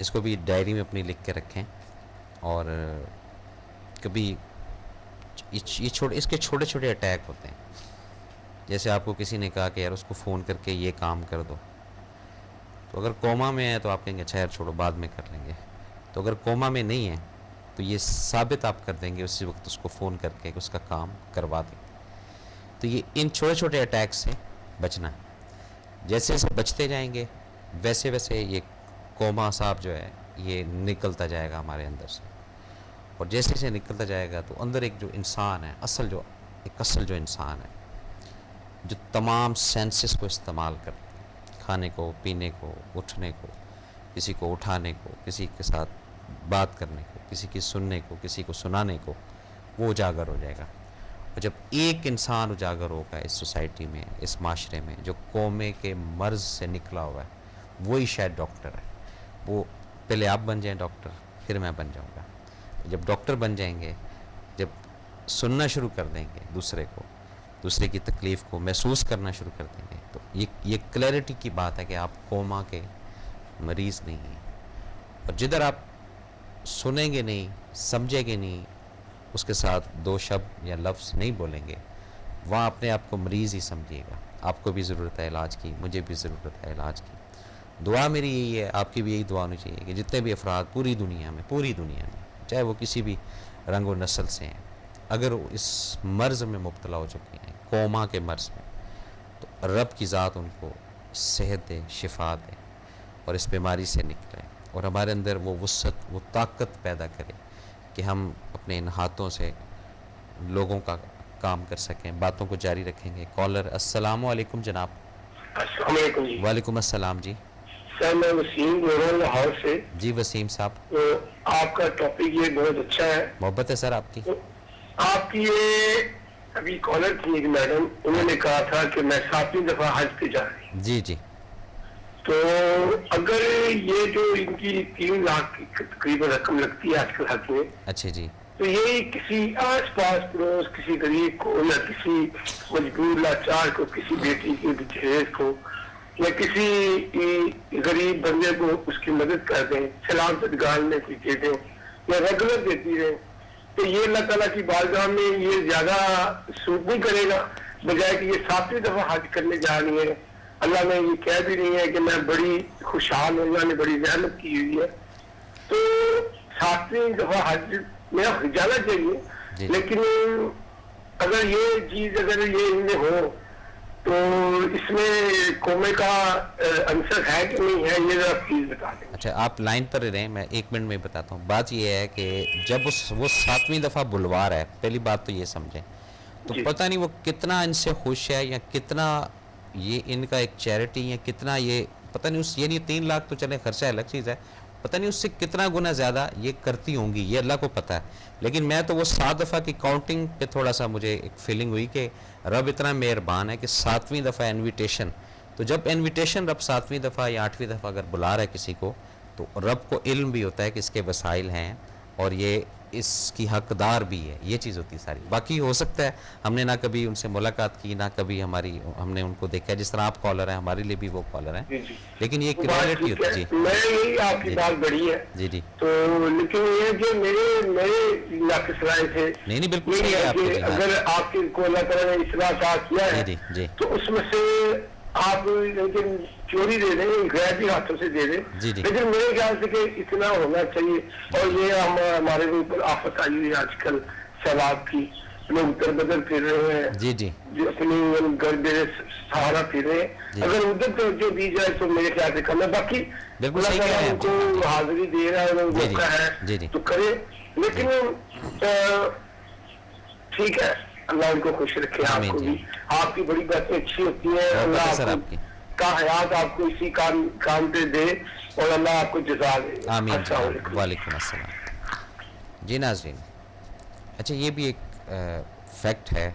اس کو بھی ڈائری میں اپنی لکھ کے رکھیں، اور کبھی اس کے چھوٹے چھوٹے اٹیک ہوتے ہیں. جیسے آپ کو کسی نے کہا کہ یار اس کو فون کر کے یہ کام کر دو، تو اگر کوما میں ہے تو آپ کہیں گے اچھا یار چھوڑو بعد میں کر لیں گے. تو اگر کوما میں نہیں ہے تو یہ ثابت آپ کر دیں گے اسی وقت اس کو فون کر کے اس کا کام کروا دیں. تو یہ ان چھوٹے چھوٹے اٹیک سے بچنا ہے. جیسے جیسے بچتے جائیں گے ویسے ویسے یہ کوما صاحب جو ہے یہ نکلتا جائے گا ہمارے اندر سے، اور جیسے جیسے نکلتا جائے گا تو اندر ایک جو انسان ہے اصل جو انسان ہے جو تمام سینسز کو استعمال کرتا ہے، کھانے کو، پینے کو، اٹھنے کو، کسی کو اٹھانے کو، کسی کے ساتھ بات کرنے کو، کسی کی سننے کو، کسی کو سنانے کو، وہ اجاگر ہو جائے گا. اور جب ایک انسان اجاگر ہوگا اس سوسائٹی میں، اس معاشرے میں، جو کومے کے مرض سے نکلا ہوا ہے، وہی شاید ڈاکٹر ہے. وہ پہلے آپ بن جائیں ڈاکٹر، پھر میں بن جاؤں گا. جب ڈاکٹر بن جائیں گے، جب سننا شروع کر دیں گے دوسرے کی تکلیف کو محسوس کرنا شروع کر دیں گے، تو یہ کلیئرٹی کی بات ہے کہ آپ کوما کے مریض نہیں ہیں. اور جدھر آپ سنیں گے نہیں، سمجھیں گے نہیں، اس کے ساتھ دو شبد یا لفظ نہیں بولیں گے، وہاں اپنے آپ کو مریض ہی سمجھیے گا. آپ کو بھی ضرورت ہے علاج کی، مجھے بھی ضرورت ہے علاج کی. دعا میری یہی ہے، آپ کی بھی یہی دعا ہونی چاہیے کہ جتنے بھی افراد پوری دنیا میں چاہے وہ کسی بھی رنگ و نسل سے ہیں، اگر وہ اس مرض میں مبتلا ہو چکے ہیں، کوما کے مرض میں، تو رب کی ذات ان کو صحت دے، شفا دے، اور اس بیماری سے نکلیں، اور ہمارے اندر وہ وسعت، وہ طاقت پیدا کرے کہ ہم اپنے ان ہاتھوں سے لوگوں کا کام کر سکیں. باتوں کو جاری رکھیں گے. کالر السلام علیکم جناب. السلام علیکم جی. وعلیکم السلام جی. سر میں وسیم بول رہا ہوں لاہور سے. جی وسیم صاحب. تو آپ کا ٹاپک یہ بہت اچھا ہے. محبت ہے سر آپ کی. آپ کی یہ ابھی کالر تھی ایک میڈم، انہوں نے کہا تھا کہ میں 7ویں دفعہ حج پہ جا رہی ہوں. جی جی. تو اگر یہ جو ان کی 3 لاکھ کی تقریباً رقم لگتی ہے آج کل حج میں، اچھا جی، تو یہ کسی آس پاس پڑوس، کسی غریب کو یا کسی مجبور لاچار کو، کسی بیٹی کی جہیز کو یا کسی غریب بندے کو اس کی مدد کر دیں، سلام تدگال میں کوئی دے دیں یا ریگولر دیتی رہے، تو یہ اللہ تعالیٰ کی بارگاہ میں یہ زیادہ سود نہیں کرے گا، بجائے کہ یہ 7ویں دفعہ حج کرنے جا رہی ہے. اللہ نے یہ کہہ بھی نہیں ہے کہ میں بڑی خوشحال ہوں، اللہ نے بڑی رحمت کی ہوئی ہے. تو 7ویں دفعہ حج میرا جانا چاہیے، لیکن اگر یہ چیز اگر یہ ان میں ہو تو اس میں کومے کا عنصر ہے کہ نہیں ہے، یہ ذرا پلیز بتا دیں. اچھا آپ لائن پر رہیں، میں 1 منٹ میں بتاتا ہوں. بات یہ ہے کہ جب وہ 7ویں دفعہ بلوار ہے، پہلی بات تو یہ سمجھیں، تو پتہ نہیں وہ کتنا ان سے خوش ہے یا کتنا یہ ان کا ایک چیریٹی یا کتنا یہ پتہ نہیں اس، یعنی 3 لاکھ تو چلے خرچہ الگ چیز ہے، پتہ نہیں اس سے کتنا گنا زیادہ یہ کرتی ہوں گی، یہ اللہ کو پتہ ہے. لیکن میں تو وہ 7 دفعہ کی کاؤنٹنگ پہ تھوڑا سا مجھے ایک فیلنگ ہوئی کہ رب اتنا مہربان ہے کہ 7ویں دفعہ انویٹیشن، تو جب انویٹیشن رب 7ویں دفعہ یا 8ویں دفعہ اگر بلا رہا ہے کسی کو، تو رب کو علم بھی ہوتا ہے کہ اس کے وسائل ہیں اور یہ اس کی حقدار بھی ہے. یہ چیز ہوتی ہے ساری. باقی ہو سکتا ہے ہم نے نہ کبھی ان سے ملاقات کی، نہ کبھی ہم نے ان کو دیکھا ہے، جس طرح آپ کالر ہیں ہمارے لیے بھی وہ کالر ہیں، لیکن یہ ایک ریالٹی ہوتی ہے. جی میں یہی آپ کی بات بڑی ہے. جی جی. تو لیکن یہ جو میرے علاقے سرائے تھے، نہیں بالکل صحیح ہے آپ کی. اگر آپ کو اللہ تعالیٰ نے اصلاح کا کیا ہے تو اس میں سے آپ لیکن چوری دے دیں، غیبی ہاتھوں سے دے دیں، لیکن میرے خیال سے کہ اتنا ہونا چاہیے. اور یہ ہمارے اوپر آفت آئی ہوئی ہے آج کل سیلاب کی، لوگ در بدر پھر رہے ہیں، جی جی، جو اپنی گھر میرے سہارا پھر رہے ہیں. اگر ادھر توجہ دی جائے تو میرے خیال سے کم ہے. باقی اللہ تعالیٰ ان کو حاضری دے رہا ہے، موقع ہے تو کرے. لیکن ٹھیک ہے، اللہ ان کو خوش رکھے. آپ کو بھی، آپ کی بڑی باتیں اچھی ہوتی ہیں، اللہ آپ کا حیات آپ کو اسی کام پہ دے اور اللہ آپ کو جزا دے. آمین. وعلیکم السلام. جی ناظرین، اچھا یہ بھی ایک فیکٹ ہے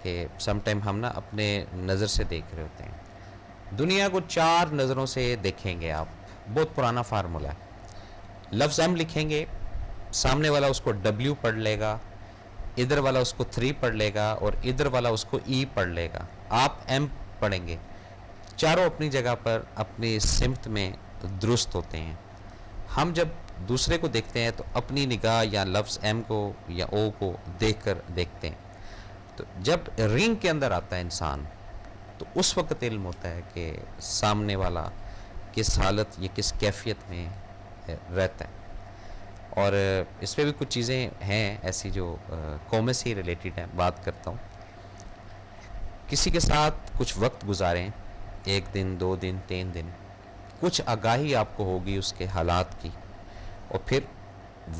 کہ سم ٹائم ہم نا اپنے نظر سے دیکھ رہے ہوتے ہیں، دنیا کو 4 نظروں سے دیکھیں گے آپ. بہت پرانا فارمولا ہے. لفظ ایم لکھیں گے، سامنے والا اس کو ڈبلیو پڑھ لے گا، ادھر والا اس کو 3 پڑھ لے گا اور ادھر والا اس کو ای پڑھ لے گا. آپ ایم پڑھیں گے. چاروں اپنی جگہ پر اپنی سمت میں درست ہوتے ہیں. ہم جب دوسرے کو دیکھتے ہیں تو اپنی نگاہ یا لفظ ایم کو یا او کو دیکھ کر دیکھتے ہیں. تو جب رنگ کے اندر آتا ہے انسان تو اس وقت علم ہوتا ہے کہ سامنے والا کس حالت یا کس کیفیت میں رہتا ہے. اور اس میں بھی کچھ چیزیں ہیں ایسی جو قومیں سے ہی ریلیٹڈ ہیں. بات کرتا ہوں, کسی کے ساتھ کچھ وقت گزاریں, 1 دن 2 دن 3 دن, کچھ آگاہی آپ کو ہوگی اس کے حالات کی, اور پھر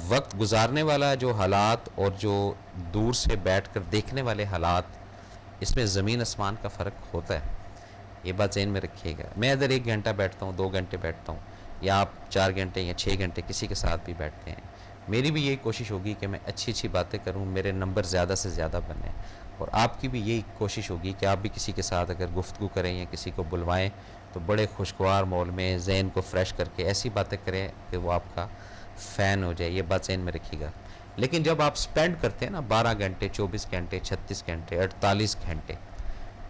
وقت گزارنے والا جو حالات اور جو دور سے بیٹھ کر دیکھنے والے حالات, اس میں زمین آسمان کا فرق ہوتا ہے. یہ بات ذہن میں رکھیے گا. میں ادھر 1 گھنٹہ بیٹھتا ہوں, 2 گھنٹے بیٹھتا ہوں, یا آپ 4 گھنٹے یا 6 گھنٹے کسی کے ساتھ بھی بیٹھتے ہیں, میری بھی یہی کوشش ہوگی کہ میں اچھی باتیں کروں, میرے نمبر زیادہ سے زیادہ بنیں, اور آپ کی بھی یہی کوشش ہوگی کہ آپ بھی کسی کے ساتھ اگر گفتگو کریں یا کسی کو بلوائیں تو بڑے خوشگوار ماحول میں ذہن کو فریش کر کے ایسی باتیں کریں کہ وہ آپ کا فین ہو جائے. یہ بات ذہن میں رکھیے گا. لیکن جب آپ سپینڈ کرتے ہیں نا 12 گھنٹے 24 گھنٹے 36 گھنٹے 48 گھنٹے,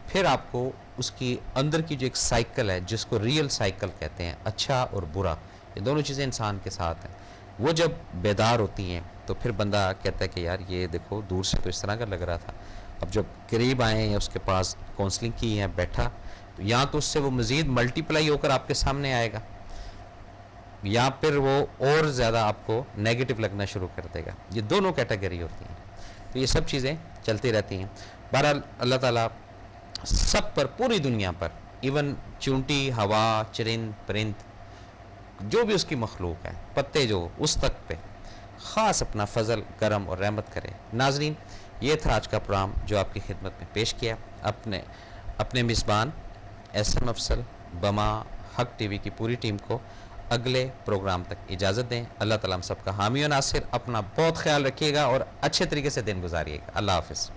پھر آپ کو اس کی اندر کی جو ایک سائیکل ہے جس کو ریئل سائیکل کہتے ہیں, اچھا اور برا, یہ دونوں چیزیں انسان کے ساتھ ہیں, وہ جب بیدار ہوتی ہیں تو پھر بندہ کہتا ہے کہ یار یہ دیکھو دور سے تو اس طرح کا لگ رہا تھا, اب جب قریب آئے یا اس کے پاس کونسلنگ کی ہے بیٹھا, تو یا تو اس سے وہ مزید ملٹی پلائی ہو کر آپ کے سامنے آئے گا, یا پھر وہ اور زیادہ آپ کو نیگیٹو لگنا شروع کر دے گا. یہ دونوں کیٹیگری ہوتی ہیں. تو یہ سب چیزیں چلتی رہتی ہیں. بہرحال اللہ تعالیٰ سب پر, پوری دنیا پر, ایون چونٹی, ہوا, چرند, پرند, جو بھی اس کی مخلوق ہے, پتے جو, اس تک پہ خاص اپنا فضل, کرم اور رحمت کرے. ناظرین, یہ تھا آج کا پروگرام جو آپ کی خدمت میں پیش کیا. اپنے میزبان ایس ایم افضل, بما, حق ٹی وی کی پوری ٹیم کو اگلے پروگرام تک اجازت دیں. اللہ تعالیٰ ہم سب کا حامی و ناصر. اپنا بہت خیال رکھیے گا اور اچھے طریقے سے دن گزاریے گا. اللہ حافظ.